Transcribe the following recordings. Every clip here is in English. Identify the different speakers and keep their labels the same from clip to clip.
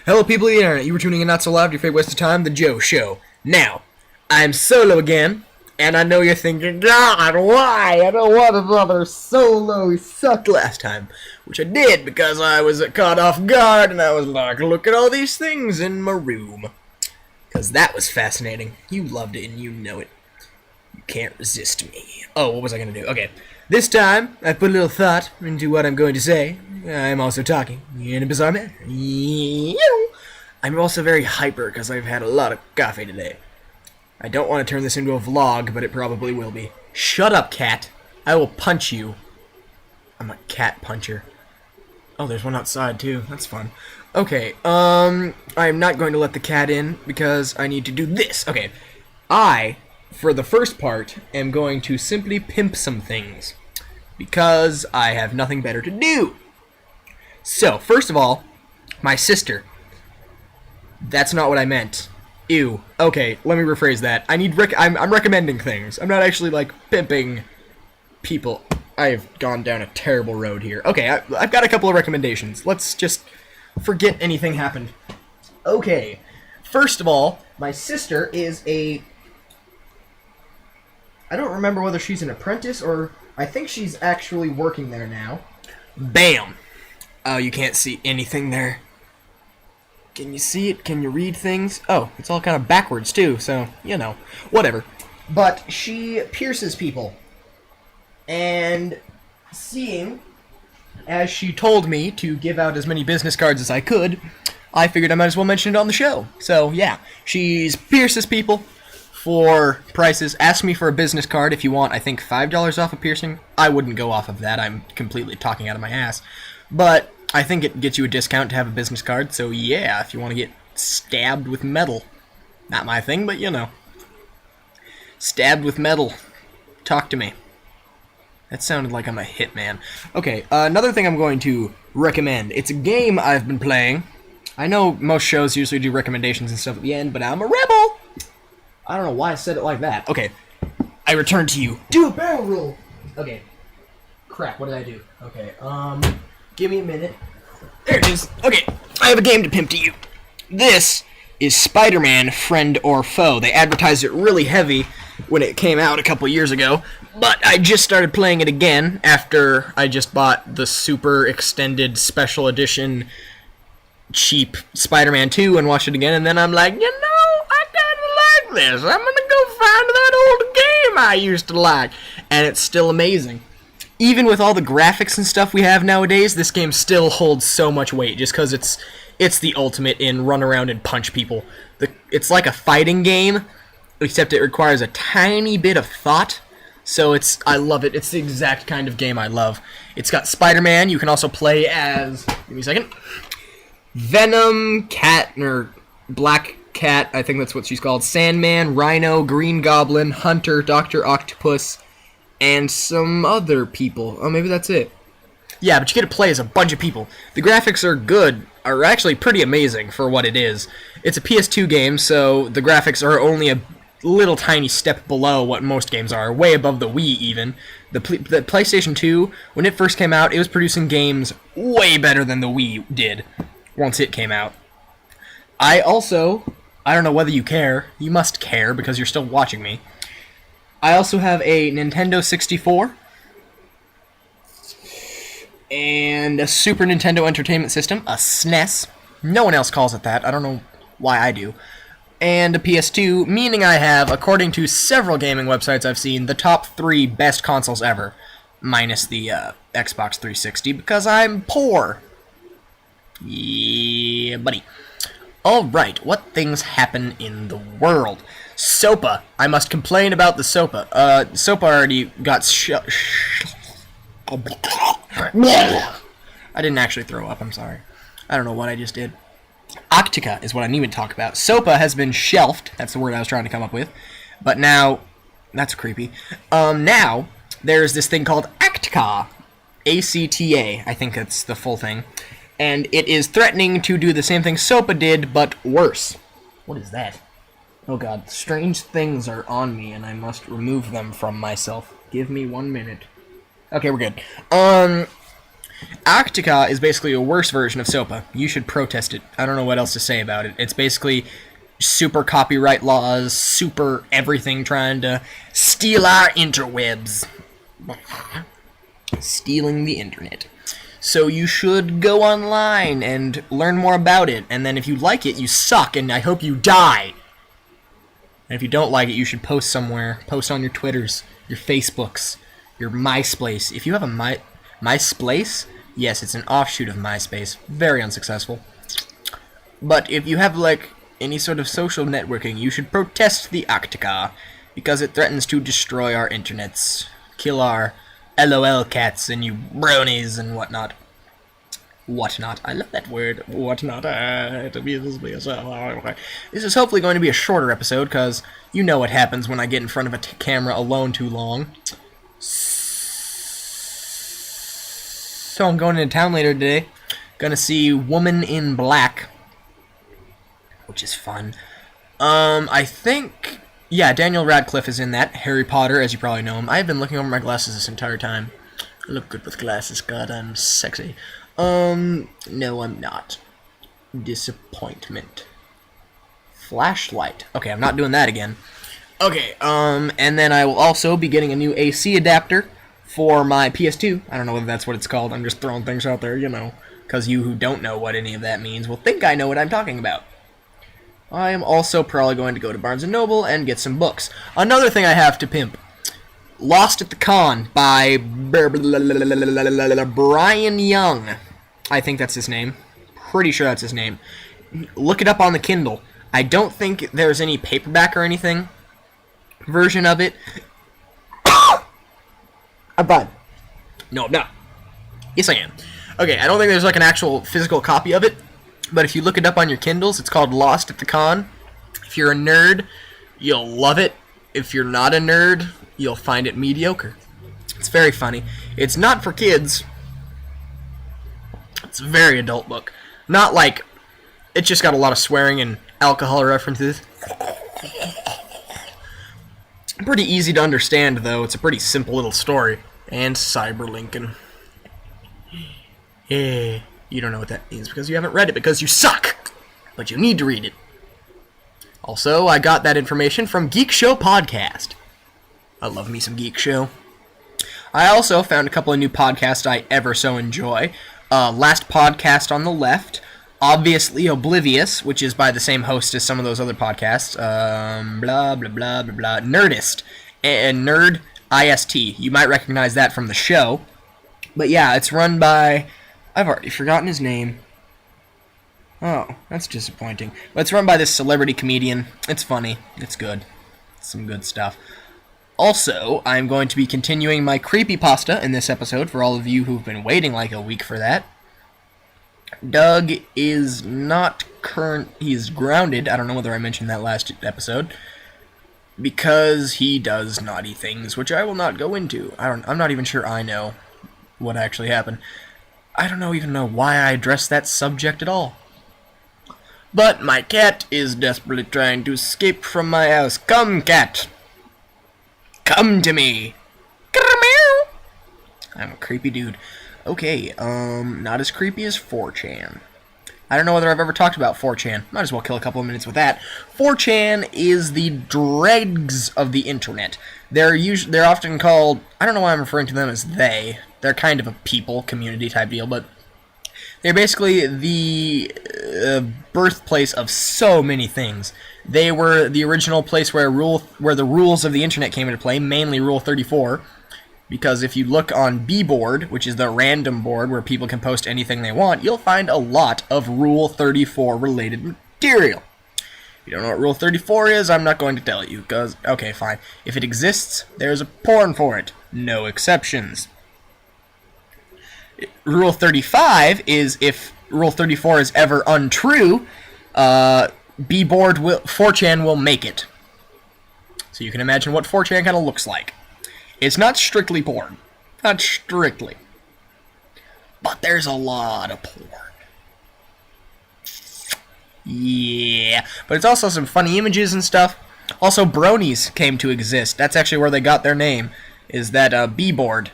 Speaker 1: Hello, people of the internet. You were tuning in not so loud to your favorite waste of time, The Joe Show. Now, I'm solo again, and I know you're thinking, God, why? I don't want another solo. We sucked last time. Which I did, because I was caught off guard, and I was like, look at all these things in my room. Because that was fascinating. You loved it, and you know it. You can't resist me. Oh, what was I going to do? Okay. This time, I put a little thought into what I'm going to say. I'm also talking in a bizarre manner. I'm also very hyper because I've had a lot of coffee today. I don't want to turn this into a vlog, but it probably will be. Shut up, cat. I will punch you. I'm a cat puncher. Oh, there's one outside, too. That's fun. Okay, I'm not going to let the cat in because I need to do this. Okay, for the first part, am going to simply pimp some things because I have nothing better to do. So, first of all, my sister. That's not what I meant. Ew. Okay, let me rephrase that. I'm recommending things. I'm not actually, like, pimping people. I've gone down a terrible road here. Okay, I've got a couple of recommendations. Let's just forget anything happened. Okay, first of all, my sister is I don't remember whether she's an apprentice or I think she's actually working there now. Bam! Oh, you can't see anything there. Can you see it? Can you read things? Oh, it's all kind of backwards too, so, you know, whatever. But she pierces people. And seeing as she told me to give out as many business cards as I could, I figured I might as well mention it on the show. So, yeah, she pierces people for prices. Ask me for a business card if you want, I think, $5 off a piercing. I wouldn't go off of that. I'm completely talking out of my ass. But I think it gets you a discount to have a business card. So, yeah, if you want to get stabbed with metal. Not my thing, but, you know. Stabbed with metal. Talk to me. That sounded like I'm a hitman. Okay, another thing I'm going to recommend. It's a game I've been playing. I know most shows usually do recommendations and stuff at the end, but I'm a rebel! I don't know why I said it like that. Okay, I return to you. Do a barrel roll! Okay. Crap, what did I do? Okay, give me a minute. There it is. Okay, I have a game to pimp to you. This is Spider-Man, Friend or Foe. They advertised it really heavy when it came out a couple years ago, but I just started playing it again after I just bought the super extended special edition cheap Spider-Man 2 and watched it again, and then I'm like, you know, I kinda like this. I'm gonna go find that old game I used to like. And it's still amazing. Even with all the graphics and stuff we have nowadays, this game still holds so much weight just because it's the ultimate in run around and punch people. It's like a fighting game, except it requires a tiny bit of thought. So I love it. It's the exact kind of game I love. It's got Spider-Man. You can also play as, give me a second, Venom, Cat, or Black Cat, I think that's what she's called, Sandman, Rhino, Green Goblin, Hunter, Dr. Octopus, and some other people. Oh, maybe that's it. Yeah, but you get to play as a bunch of people. The graphics are actually pretty amazing for what it is. It's a PS2 game, so the graphics are only a little tiny step below what most games are, way above the Wii even. The PlayStation 2, when it first came out, it was producing games way better than the Wii did once it came out. I don't know whether you care. You must care because you're still watching me. I also have a Nintendo 64 and a Super Nintendo Entertainment System, a SNES. No one else calls it that. I don't know why I do. And a PS2, meaning I have, according to several gaming websites I've seen, the top 3 best consoles ever, minus the Xbox 360, because I'm poor. Yeah, buddy. Alright, what things happen in the world? SOPA. I must complain about the SOPA. SOPA already got I didn't actually throw up, I'm sorry. I don't know what I just did. Octica is what I need to talk about. SOPA has been shelved. That's the word I was trying to come up with. But now, that's creepy. Now, there's this thing called ACTA. ACTA, I think that's the full thing. And it is threatening to do the same thing SOPA did, but worse. What is that? Oh god, strange things are on me, and I must remove them from myself. Give me 1 minute. Okay, we're good. Arctica is basically a worse version of SOPA. You should protest it. I don't know what else to say about it. It's basically super copyright laws, super everything trying to steal our interwebs. Stealing the internet. So you should go online and learn more about it, and then if you like it, you suck, and I hope you die. And if you don't like it, you should post somewhere. Post on your Twitters, your Facebooks, your MySpace. If you have a MySpace, yes, it's an offshoot of MySpace. Very unsuccessful. But if you have, like, any sort of social networking, you should protest the Arctica, because it threatens to destroy our internets. Kill our LOL cats and you bronies and whatnot. Whatnot. I love that word. Whatnot. It amuses me as well. This is hopefully going to be a shorter episode, because you know what happens when I get in front of a camera alone too long. So I'm going into town later today. Gonna see Woman in Black, which is fun. I think... yeah, Daniel Radcliffe is in that. Harry Potter, as you probably know him. I've been looking over my glasses this entire time. I look good with glasses. God, I'm sexy. No, I'm not. Disappointment. Flashlight. Okay, I'm not doing that again. Okay, and then I will also be getting a new AC adapter for my PS2. I don't know whether that's what it's called. I'm just throwing things out there, you know, because you who don't know what any of that means will think I know what I'm talking about. I am also probably going to go to Barnes & Noble and get some books. Another thing I have to pimp. Lost at the Con by Brian Young. I think that's his name. Pretty sure that's his name. Look it up on the Kindle. I don't think there's any paperback or anything version of it. I'm fine. No, I'm not. Yes, I am. Okay, I don't think there's like an actual physical copy of it. But if you look it up on your Kindles, it's called Lost at the Con. If you're a nerd, you'll love it. If you're not a nerd, you'll find it mediocre. It's very funny. It's not for kids. It's a very adult book. Not like... it's just got a lot of swearing and alcohol references. Pretty easy to understand, though. It's a pretty simple little story. And cyberlinking. Yeah. You don't know what that means because you haven't read it because you suck. But you need to read it. Also, I got that information from Geek Show Podcast. I love me some Geek Show. I also found a couple of new podcasts I ever so enjoy. Last Podcast on the Left. Obviously Oblivious, which is by the same host as some of those other podcasts. Blah, blah, blah, blah, blah. Nerdist. And Nerd IST. You might recognize that from the show. But yeah, it's run by... I've already forgotten his name. Oh, that's disappointing. But it's run by this celebrity comedian. It's funny. It's good. It's some good stuff. Also, I'm going to be continuing my creepypasta in this episode for all of you who've been waiting like a week for that. Doug is not he's grounded. I don't know whether I mentioned that last episode. Because he does naughty things, which I will not go into. I'm not even sure I know what actually happened. I don't even know why I addressed that subject at all. But my cat is desperately trying to escape from my house. Come, cat! Come to me! I'm a creepy dude. Okay, not as creepy as 4chan. I don't know whether I've ever talked about 4chan. Might as well kill a couple of minutes with that. 4chan is the dregs of the internet. They're often called... I don't know why I'm referring to them as they. They're kind of a people, community type deal, but... they're basically the birthplace of so many things. They were the original place where the rules of the internet came into play, mainly Rule 34. Because if you look on Bboard, which is the random board where people can post anything they want, you'll find a lot of Rule 34 related material. If you don't know what Rule 34 is, I'm not going to tell you, because, okay, fine. If it exists, there's a porn for it. No exceptions. Rule 35 is if Rule 34 is ever untrue, Bboard 4chan will make it. So you can imagine what 4chan kind of looks like. It's not strictly porn. Not strictly. But there's a lot of porn. Yeah. But it's also some funny images and stuff. Also, bronies came to exist. That's actually where they got their name. Is that Bboard.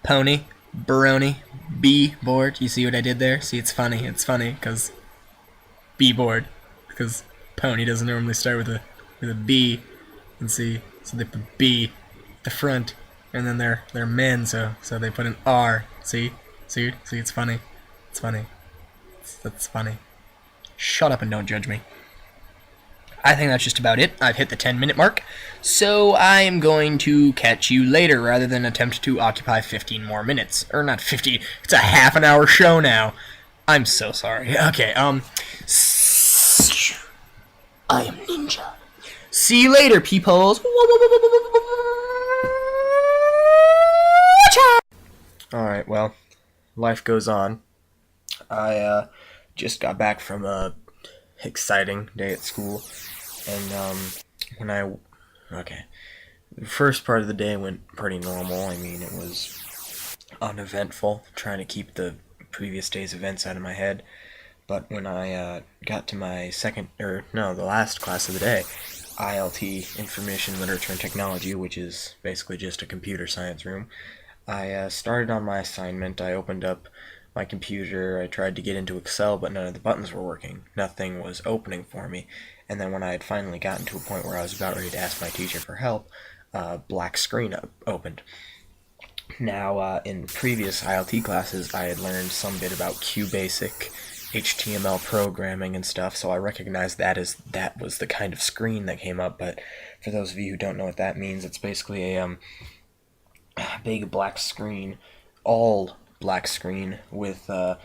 Speaker 1: Pony. Baroni. B board. You see what I did there? See, it's funny. It's funny because B board. Because pony doesn't normally start with a B. And see, so they put B at the front, and then they're men, so they put an R. See, it's funny. It's funny. That's funny. Shut up and don't judge me. I think that's just about it. I've hit the 10-minute mark, so I am going to catch you later rather than attempt to occupy 15 more minutes. Or not 15, it's a half an hour show now. I'm so sorry. Okay, I am Ninja. See you later, peepholes. Alright, well, life goes on. I just got back from a exciting day at school. And the first part of the day went pretty normal. I mean, it was uneventful, trying to keep the previous day's events out of my head. But when I got to my the last class of the day, ILT, Information, Literature, and Technology, which is basically just a computer science room, I started on my assignment. I opened up my computer. I tried to get into Excel, but none of the buttons were working. Nothing was opening for me. And then when I had finally gotten to a point where I was about ready to ask my teacher for help, a black screen opened. Now, in previous ILT classes, I had learned some bit about QBasic, HTML programming and stuff, so I recognized that was the kind of screen that came up. But for those of you who don't know what that means, it's basically a big black screen, all black screen with a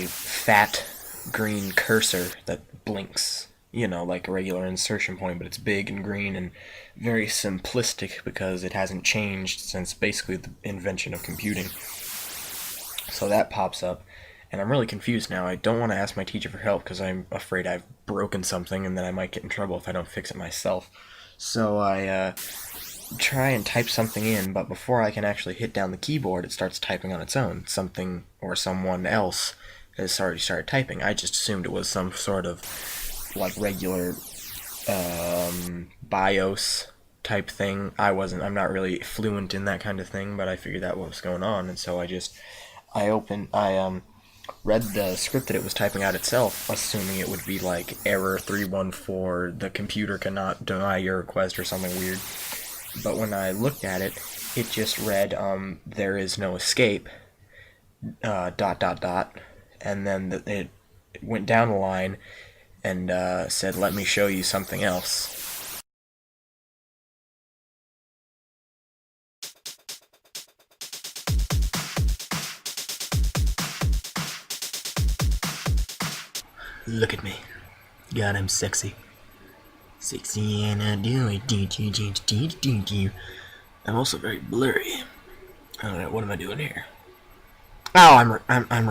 Speaker 1: fat green cursor that blinks, like a regular insertion point, but it's big and green and very simplistic because it hasn't changed since basically the invention of computing. So that pops up, and I'm really confused now. I don't want to ask my teacher for help because I'm afraid I've broken something and then I might get in trouble if I don't fix it myself. So I try and type something in, but before I can actually hit down the keyboard, it starts typing on its own. Something or someone else has already started typing. I just assumed it was some sort of regular BIOS type thing. I'm not really fluent in that kind of thing, but I figured out what was going on, and so I read the script that it was typing out itself, assuming it would be like error 314, the computer cannot deny your request or something weird. But when I looked at it, it just read, there is no escape, ... and then it went down the line and said, let me show you something else. Look at me. God, I'm sexy. Sexy and I do it. I'm also very blurry. Alright, what am I doing here? Oh, I'm